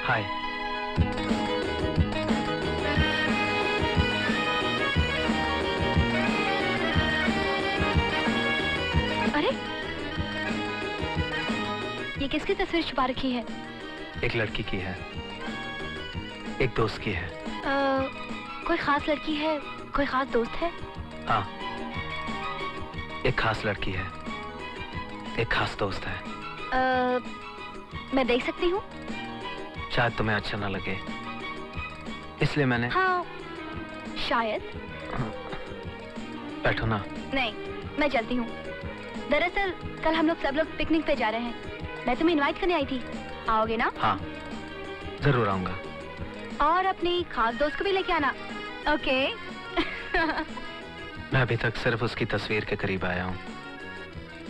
हाय। अरे, ये किसकी तस्वीर छुपा रखी है? एक लड़की की है, एक दोस्त की है। कोई खास लड़की है, कोई खास दोस्त है? हाँ, एक खास लड़की है, एक खास दोस्त है। मैं देख सकती हूँ? शायद तुम्हें अच्छा ना लगे, इसलिए मैंने। हाँ, शायद। बैठो ना। नहीं, मैं चलती हूँ। दरअसल कल हम सब लोग पिकनिक पे जा रहे हैं। मैं तुम्हें इनवाइट करने आई थी, आओगे ना? हाँ, जरूर आऊंगा। और अपनी खास दोस्त को भी लेके आना, ओके? मैं अभी तक सिर्फ उसकी तस्वीर के करीब आया हूँ।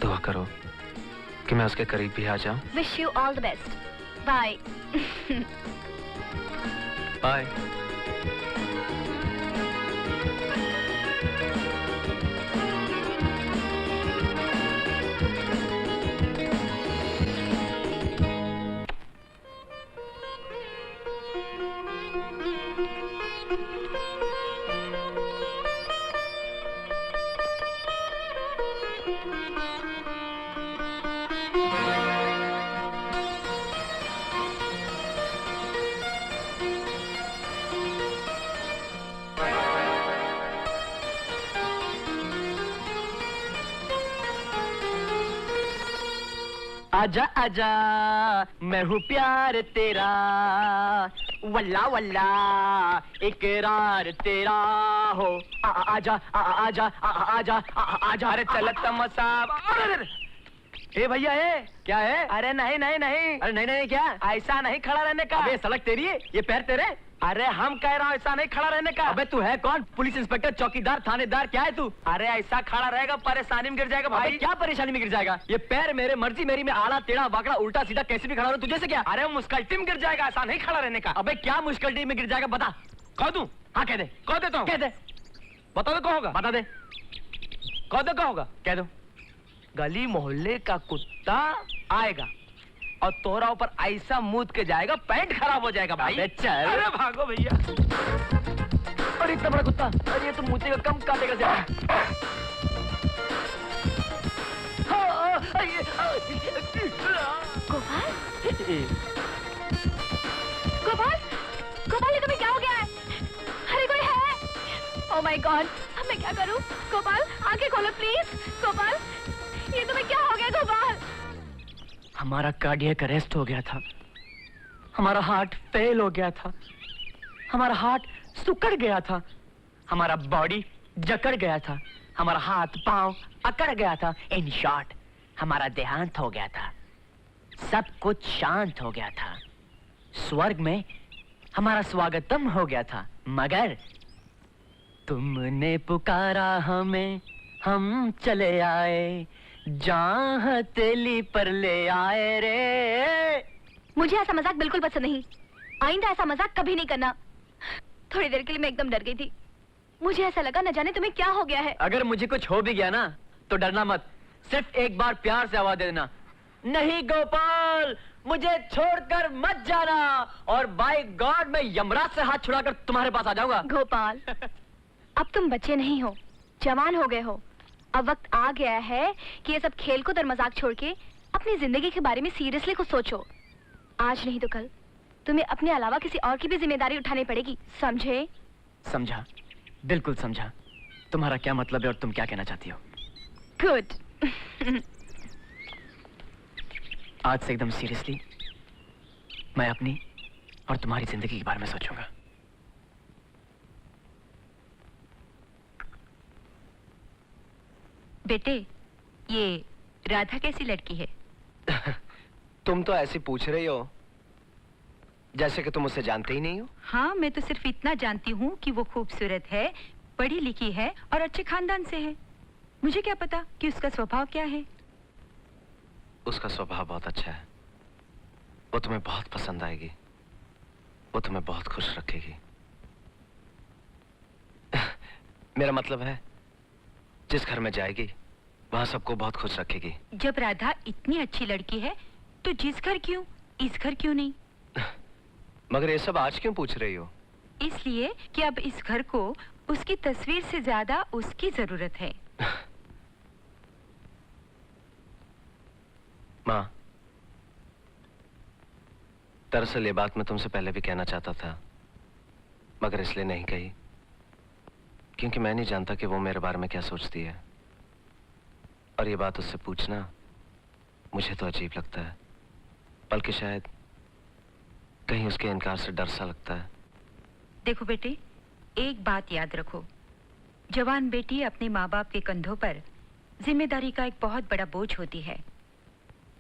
दुआ करो कि मैं उसके करीब भी आ जाऊं। Wish you all the best. Bye. Bye. आजा आजा मैं हूँ प्यार तेरा, वल्ला वल्ला इकरार तेरा हो। आजा आजा आजा आजा। अरे चल तमसा। ए भैया है क्या है? अरे नहीं नहीं नहीं। अरे नहीं नहीं क्या? ऐसा नहीं खड़ा रहने का। अबे सड़क तेरी है, ये पैर तेरे। अरे हम कह रहा हूँ ऐसा नहीं खड़ा रहने का। अबे तू है कौन? पुलिस इंस्पेक्टर, चौकीदार, थानेदार, क्या है तू? अरे ऐसा खड़ा रहेगा परेशानी में गिर जाएगा भाई। क्या परेशानी में गिर जाएगा? ये पैर मेरे, मर्जी मेरी, में आड़ा टेढ़ा बाकड़ा उल्टा सीधा कैसे भी खड़ा रहूं, तुझे से क्या? अरे मुश्किल में गिर जाएगा, ऐसा नहीं खड़ा रहने का। अबे क्या मुश्किल में गिर जाएगा बता। कह दूं? हाँ कह दे। कह देता हूँ। कह दे। बता दो कौन होगा? बता दे। कह दो कौन होगा? कह दो। गली मोहल्ले का कुत्ता आएगा और तोरा ऊपर ऐसा मूत के जाएगा, पैंट खराब हो जाएगा भाई। चल। अरे भागो भैया। अरे इतना बड़ा कुत्ता, अरे ये तो मूतेगा कम काटेगा ज्यादा। गोपाल? गोपाल? गोपाल, ये तुम्हें क्या हो गया है? अरे कोई है? ओह माय गॉड, अब मैं क्या करूं? गोपाल, आंखें खोलो प्लीज। गोपाल, ये तुम्हें क्या हो गया गोपाल? हमारा कार्डियक अरेस्ट हो गया था, हमारा हार्ट फेल हो गया था, हमारा हार्ट सुकड़ गया था, हमारा बॉडी जकड़ गया था, हमारा हाथ पांव अकड़ गया था। इन शॉर्ट हमारा देहांत हो गया था, सब कुछ शांत हो गया था, स्वर्ग में हमारा स्वागतम हो गया था। मगर तुमने पुकारा हमें, हम चले आए, जहाँ हथेली पर ले आए रे। मुझे ऐसा मजाक बिल्कुल पसंद नहीं। आइंदा ऐसा मजाक कभी नहीं करना। थोड़ी देर के लिए मैं एकदम डर गई थी। मुझे ऐसा लगा न जाने तुम्हें क्या हो गया है। अगर मुझे कुछ हो भी गया ना तो डरना मत, सिर्फ एक बार प्यार से आवाज दे देना, नहीं गोपाल मुझे छोड़कर मत जाना, और बाय गॉड मैं यमराज से हाथ छुड़ाकर तुम्हारे पास आ जाऊंगा। गोपाल, अब तुम बच्चे नहीं हो, जवान हो गए हो। अब वक्त आ गया है कि ये सब खेल कूद और मजाक छोड़ के अपनी जिंदगी के बारे में सीरियसली कुछ सोचो। आज नहीं तो कल तुम्हें अपने अलावा किसी और की भी जिम्मेदारी उठानी पड़ेगी, समझे? समझा, बिल्कुल समझा। तुम्हारा क्या मतलब है और तुम क्या कहना चाहती हो? गुड। आज से एकदम सीरियसली मैं अपनी और तुम्हारी जिंदगी के बारे में सोचूंगा। बेटे, ये राधा कैसी लड़की है? तुम तो ऐसे पूछ रही हो जैसे कि तुम उसे जानते ही नहीं हो। हाँ, मैं तो सिर्फ इतना जानती हूँ कि वो खूबसूरत है, पढ़ी लिखी है और अच्छे खानदान से है। मुझे क्या पता कि उसका स्वभाव क्या है। उसका स्वभाव बहुत अच्छा है, वो तुम्हें बहुत पसंद आएगी, वो तुम्हें बहुत खुश रखेगी। मेरा मतलब है जिस घर में जाएगी वहां सबको बहुत खुश रखेगी। जब राधा इतनी अच्छी लड़की है तो जिस घर क्यों, इस घर क्यों नहीं? मगर ये सब आज क्यों पूछ रही हो? इसलिए कि अब इस घर को उसकी तस्वीर से ज्यादा उसकी जरूरत है। माँ, दरअसल ये बात मैं तुमसे पहले भी कहना चाहता था, मगर इसलिए नहीं कही क्योंकि मैं नहीं जानता कि वो मेरे बारे में क्या सोचती है। और ये बात उससे पूछना मुझे तो अजीब लगता है, बल्कि शायद कहीं उसके इनकार से डर सा लगता है। देखो बेटे, एक बात याद रखो, जवान बेटी अपने माँ बाप के कंधों पर जिम्मेदारी का एक बहुत बड़ा बोझ होती है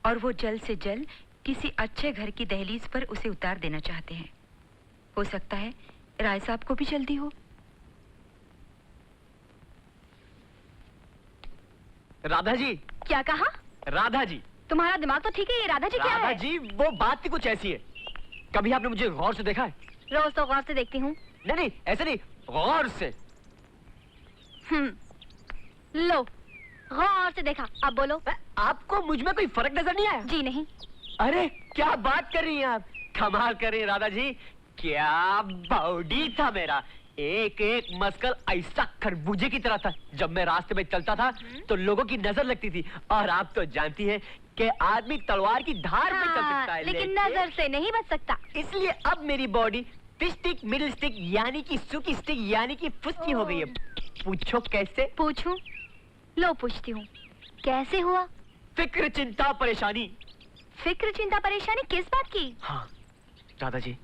और वो जल्द से जल्द किसी अच्छे घर की दहलीज पर उसे उतार देना चाहते हैं। हो सकता है राय साहब को भी जल्दी हो। राधा जी। क्या कहा? राधा जी। तुम्हारा दिमाग तो ठीक है, ये राधा जी क्या राधा है? जी, वो बात ही कुछ ऐसी है। कभी आपने मुझे गौर से देखा है? रोज तो गौर से देखती हूँ। नहीं नहीं, ऐसे नहीं, गौर से। लो, गौर से देखा। अब बोलो। आपको मुझ में कोई फर्क नजर नहीं आया? जी नहीं। अरे क्या बात कर रही हैं आप, कमाल कर रही हैं राधा जी। क्या बॉडी था मेरा, एक एक मस्कल ऐसा खरबूजे की तरह था। जब मैं रास्ते में चलता था तो लोगों की नजर लगती थी। और आप तो जानती हैं कि आदमी तलवार की धार पे चल सकता है, लेकिन नजर से नहीं बच सकता। इसलिए अब मेरी बॉडी स्टिक, मिडिल स्टिक यानी कि सुकी स्टिक यानी कि फुस्की हो गई है। पूछो कैसे? पूछूं? लो पूछती हूँ, कैसे हुआ? फिक्र, चिंता, परेशानी। फिक्र, चिंता, परेशानी किस बात की? हाँ राधा जी,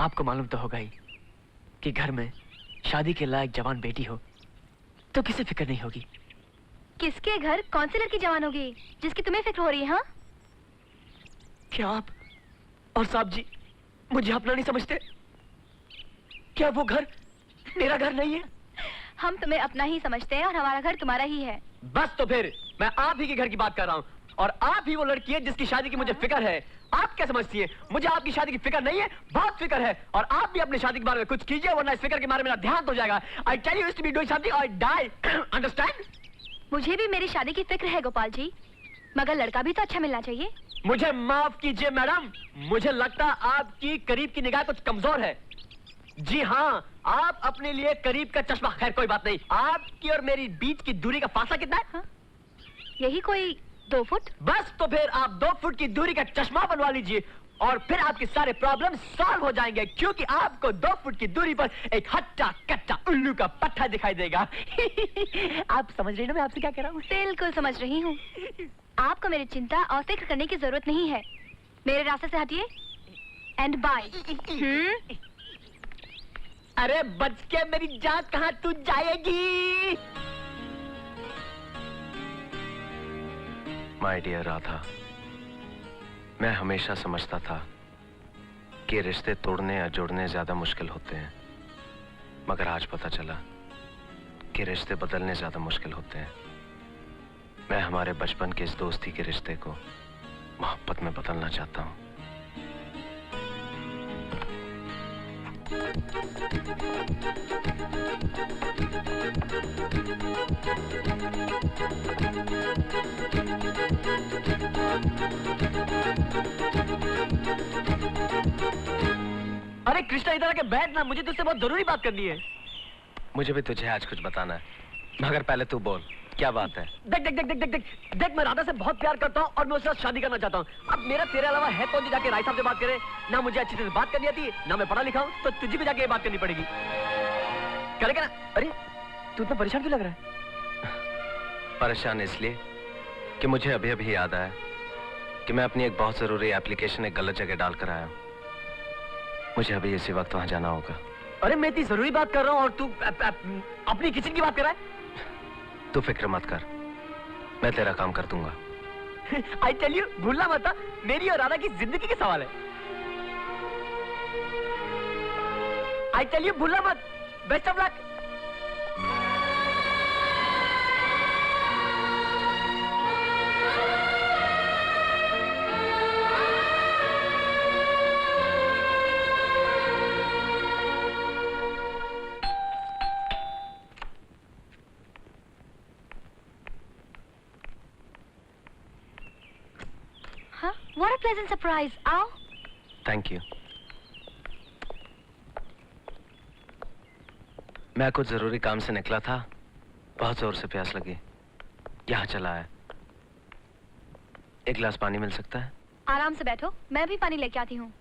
आपको मालूम तो होगा ही कि घर में शादी के लायक जवान बेटी हो तो किसे फिक्र नहीं होगी। किसके घर कौन सी लड़की जवान होगी जिसकी तुम्हें फिक्र हो रही है? हाँ, क्या आप और साहब जी मुझे अपना नहीं समझते? क्या वो घर मेरा घर नहीं है? हम तुम्हें अपना ही समझते हैं और हमारा घर तुम्हारा ही है। बस तो फिर मैं आप ही के घर की बात कर रहा हूँ और आप ही वो लड़की है जिसकी शादी की मुझे फिक्र है। आप क्या समझती हैं? मुझे आपकी शादी की फिक्र नहीं है? बहुत फिक्र है। और आप भी अपनी शादी के बारे में कुछ कीजिए वरना इस फिक्र के बारे में मेरा ध्यान हो जाएगा। I tell you to be doing something or die. Understand? मुझे भी मेरी शादी की फिक्र है गोपाल जी, मगर लड़का भी तो अच्छा मिलना चाहिए। मुझे माफ कीजिए मैडम, मुझे लगता आपकी करीब की निगाह कुछ कमजोर है। जी हाँ, आप अपने लिए करीब का चश्मा, खैर कोई बात नहीं। आपकी और मेरी बीच की दूरी का फासला कितना है? हाँ? यही कोई 2 फुट। बस तो फिर आप 2 फुट की दूरी का चश्मा बनवा लीजिए और फिर आपके सारे प्रॉब्लम सॉल्व हो जाएंगे, क्योंकि आपको 2 फुट की दूरी पर एक हट्टा कट्टा उल्लू का पट्टा दिखाई देगा। आप समझ रही ना मैं आपसे क्या कह रहा हूँ? बिल्कुल समझ रही हूँ। आपको मेरी चिंता और फिक्र करने की जरूरत नहीं है। मेरे रास्ते से हटिए एंड बाय। अरे बच के मेरी जान कहाँ तू जाएगी? माय डियर राधा, मैं हमेशा समझता था कि रिश्ते तोड़ने या जोड़ने ज्यादा मुश्किल होते हैं, मगर आज पता चला कि रिश्ते बदलने ज्यादा मुश्किल होते हैं। मैं हमारे बचपन के इस दोस्ती के रिश्ते को मोहब्बत में बदलना चाहता हूँ। अरे कृष्णा इधर आके बैठ ना, मुझे तुझसे बहुत जरूरी बात करनी है। मुझे भी तुझे आज कुछ बताना है, मगर पहले तू बोल क्या बात है? देख देख देख देख देख देख देख, मैं राधा से बहुत प्यार करता हूँ और मैं उसके साथ शादी करना चाहता हूँ। अब मेरा तेरे अलावा है कौन जो जाके राय साहब से बात करे? ना मुझे अच्छी तरह बात करनी आती, ना मैं पढ़ा लिखा हूँ, तो तुझे भी जाके ये बात करनी पड़ेगी। करेगा ना? अरे तू इतना परेशान क्यों लग रहा है? परेशान इसलिए कि मुझे अभी अभी याद आया कि मैं अपनी एक बहुत जरूरी एप्लीकेशन एक गलत जगह डाल कर आया हूँ। मुझे अभी इसी वक्त वहां जाना होगा। अरे मैं इतनी जरूरी बात कर रहा हूँ और तू अपनी किचन की बात कर रहा है? तू फिक्र मत कर, मैं तेरा काम कर दूंगा। आई टेल यू, भूलना मत, मेरी और राधा की जिंदगी के सवाल है। आई टेल यू, भूलना मत। Best of luck. What a pleasant surprise. आओ। Thank you. मैं कुछ जरूरी काम से निकला था, बहुत जोर से प्यास लगी, यहाँ चला आया। एक गिलास पानी मिल सकता है? आराम से बैठो, मैं भी पानी लेके आती हूँ।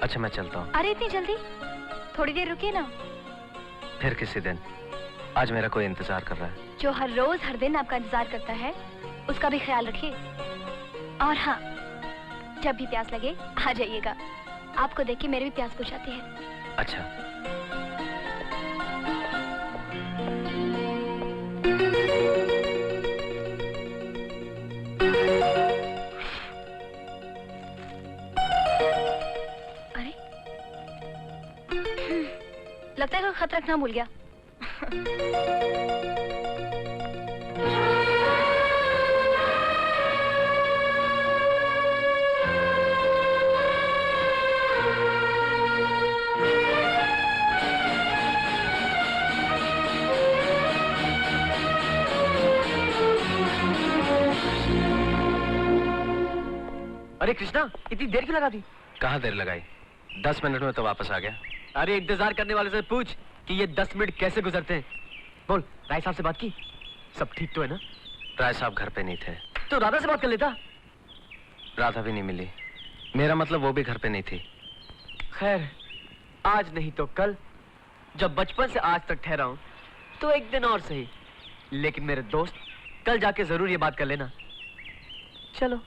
अच्छा मैं चलता हूँ। अरे इतनी जल्दी? थोड़ी देर रुकिए ना। फिर किसी दिन, आज मेरा कोई इंतजार कर रहा है। जो हर रोज हर दिन आपका इंतजार करता है, उसका भी ख्याल रखिए। और हाँ, जब भी प्यास लगे आ जाइएगा। आपको देख के मेरी भी प्यास बुझ जाती है। अच्छा। अरे लगता है कोई खत रखना भूल गया। अरे कृष्णा, इतनी देर क्यों लगा दी? कहाँ देर लगाई, 10 मिनट में तो वापस आ गया। अरे इंतजार करने वाले से पूछ कि ये 10 मिनट कैसे गुजरते हैं। बोल, राय साहब से बात की? सब ठीक तो है ना? राय साहब घर पे नहीं थे। तो राधा से बात कर लेता। राधा भी नहीं मिली, मेरा मतलब वो भी घर पे नहीं थी। खैर, आज नहीं तो कल, जब बचपन से आज तक ठहरा हूं, तो एक दिन और सही, लेकिन मेरे दोस्त, कल जाके जरूर ये बात कर लेना। चलो।